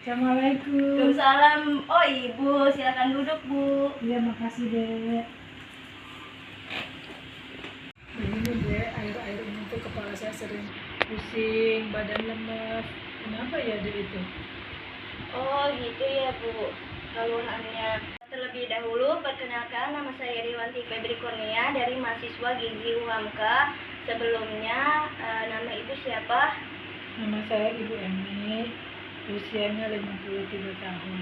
Assalamualaikum. Waalaikumsalam. Oh Ibu, silakan duduk Bu. Iya, makasih Dek. Begini Dek, air-air ini tuh kepala saya sering pusing, badan lemas. Kenapa ya Dek itu? Oh gitu ya Bu, keluhannya. Terlebih dahulu, perkenalkan nama saya Riwanti Febri Kurnia dari mahasiswa Gizi UHAMKA. Sebelumnya, nama Ibu siapa? Nama saya Ibu Emi, usianya 53 tahun.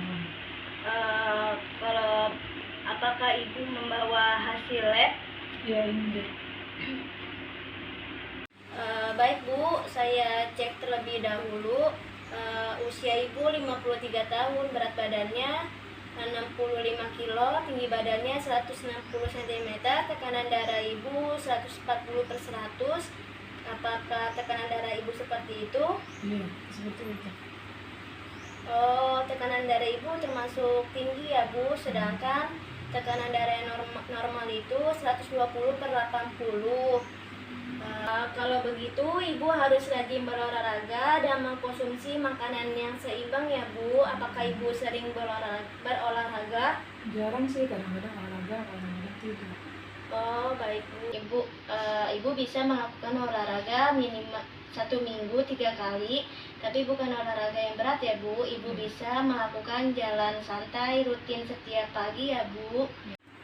Kalau apakah Ibu membawa hasil lab? Ya ini Dek. Baik Bu, saya cek terlebih dahulu. Usia Ibu 53 tahun, berat badannya 65 kilo, tinggi badannya 160 cm, tekanan darah Ibu 140/100. Apakah tekanan darah Ibu seperti itu? Iya, seperti itu. Oh, tekanan darah Ibu termasuk tinggi ya Bu, sedangkan tekanan darah yang normal itu 120/80. Kalau begitu Ibu harus rajin berolahraga dan mengkonsumsi makanan yang seimbang ya Bu. Apakah Ibu sering berolahraga? Jarang sih, kadang-kadang olahraga, kadang-kadang tidak. Oh baik Bu. Ibu bisa melakukan olahraga minimal 1 minggu 3 kali, tapi bukan olahraga yang berat ya Bu. Ibu bisa melakukan jalan santai rutin setiap pagi ya Bu.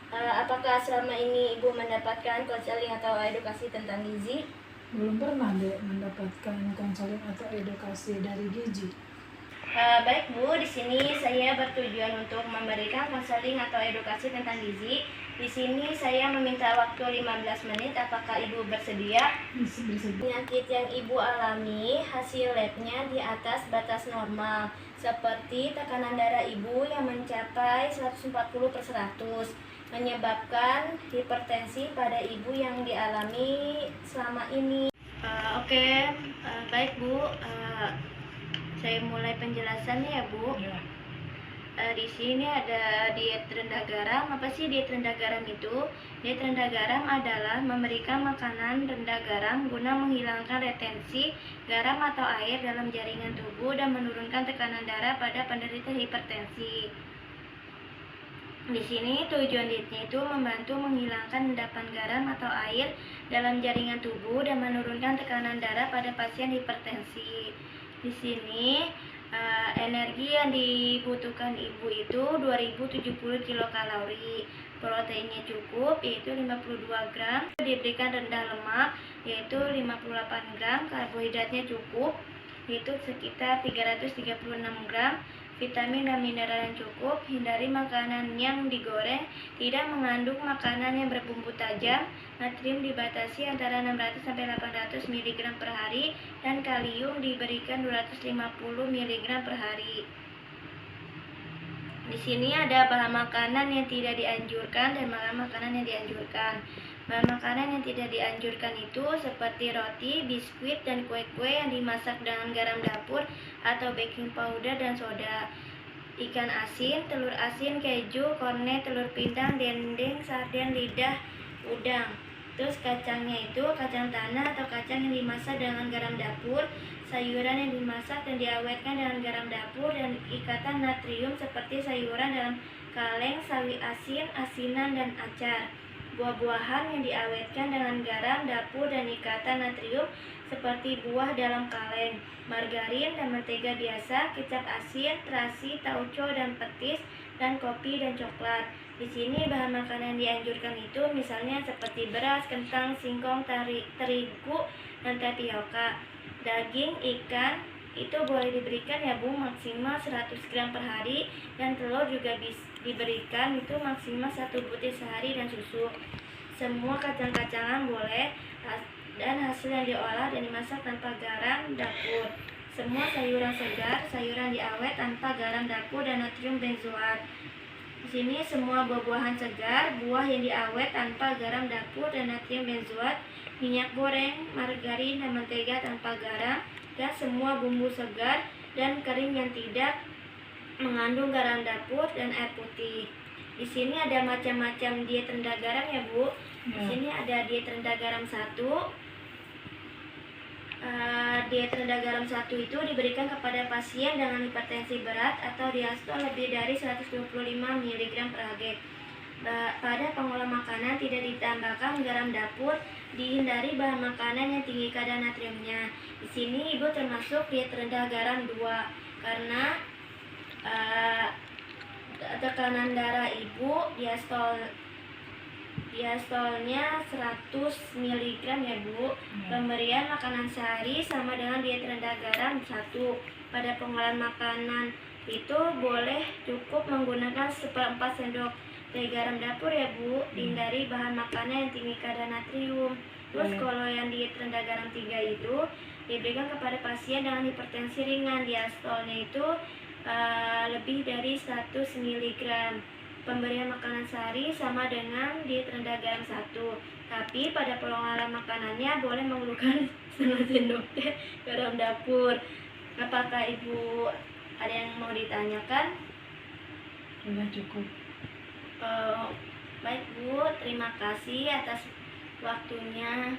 Apakah selama ini Ibu mendapatkan konseling atau edukasi tentang gizi? Belum pernah Dek mendapatkan konseling atau edukasi dari gizi. Baik Bu, di sini saya bertujuan untuk memberikan konseling atau edukasi tentang gizi. Di sini saya meminta waktu 15 menit. Apakah Ibu bersedia? Bersedia. Penyakit yang Ibu alami, hasil labnya di atas batas normal, seperti tekanan darah Ibu yang mencapai 140/100, menyebabkan hipertensi pada Ibu yang dialami selama ini. Baik Bu. Saya mulai penjelasannya ya Bu. Ya. Di sini ada diet rendah garam. Apa sih diet rendah garam itu? Diet rendah garam adalah memberikan makanan rendah garam guna menghilangkan retensi garam atau air dalam jaringan tubuh dan menurunkan tekanan darah pada penderita hipertensi. Di sini tujuan dietnya itu membantu menghilangkan endapan garam atau air dalam jaringan tubuh dan menurunkan tekanan darah pada pasien hipertensi. Di sini energi yang dibutuhkan Ibu itu 2070 kilokalori. Proteinnya cukup yaitu 52 gram. Diberikan rendah lemak yaitu 58 gram. Karbohidratnya cukup yaitu sekitar 336 gram. Vitamin dan mineral yang cukup. Hindari makanan yang digoreng, tidak mengandung makanan yang berbumbu tajam. Natrium dibatasi antara 600 sampai 800 mg per hari dan kalium diberikan 250 mg per hari. Di sini ada bahan makanan yang tidak dianjurkan dan bahan makanan yang dianjurkan. Bahan makanan yang tidak dianjurkan itu seperti roti, biskuit, dan kue-kue yang dimasak dengan garam dapur atau baking powder dan soda. Ikan asin, telur asin, keju, kornet, telur pindang, dendeng, sarden, lidah, udang. Terus kacangnya itu kacang tanah atau kacang yang dimasak dengan garam dapur, sayuran yang dimasak dan diawetkan dengan garam dapur, dan ikatan natrium seperti sayuran dalam kaleng, sawi asin, asinan, dan acar. Buah-buahan yang diawetkan dengan garam dapur dan ikatan natrium seperti buah dalam kaleng, margarin dan mentega biasa, kecap asin, terasi, tauco dan petis, dan kopi dan coklat. Di sini bahan makanan yang dianjurkan itu misalnya seperti beras, kentang, singkong, terigu, dan tapioka. Daging, ikan itu boleh diberikan ya Bu, maksimal 100 gram per hari, dan telur juga diberikan itu maksimal 1 butir sehari, dan susu. Semua kacang-kacangan boleh, dan hasil yang diolah dan dimasak tanpa garam dapur. Semua sayuran segar, sayuran diawet tanpa garam dapur dan natrium benzoat. Di sini semua buah-buahan segar, buah yang diawet tanpa garam dapur dan natrium benzoat, minyak goreng, margarin, dan mentega tanpa garam, dan semua bumbu segar dan kering yang tidak mengandung garam dapur dan air putih. Di sini ada macam-macam diet rendah garam ya Bu. Di sini ada diet rendah garam 1, Diet rendah garam 1 itu diberikan kepada pasien dengan hipertensi berat atau diastol lebih dari 125 mg per Hg. Pada pengolah makanan tidak ditambahkan garam dapur, dihindari bahan makanan yang tinggi kadar natriumnya. Di sini ibu termasuk diet rendah garam 2 karena tekanan darah ibu diastolnya 100 mg ya Bu. Pemberian makanan sehari sama dengan diet rendah garam 1. Pada pengolahan makanan itu boleh cukup menggunakan 1/4 sendok teh garam dapur ya Bu. Hindari bahan makanan yang tinggi kadar natrium. Terus kalau yang diet rendah garam 3 itu diberikan kepada pasien dengan hipertensi ringan, diastolnya itu lebih dari 100 mg. Pemberian makanan sehari sama dengan diet rendah garam 1. Tapi pada pengolahan makanannya boleh menggunakan setengah sendok teh garam dapur. Apakah ibu ada yang mau ditanyakan? Sudah cukup. Baik Bu, terima kasih atas waktunya.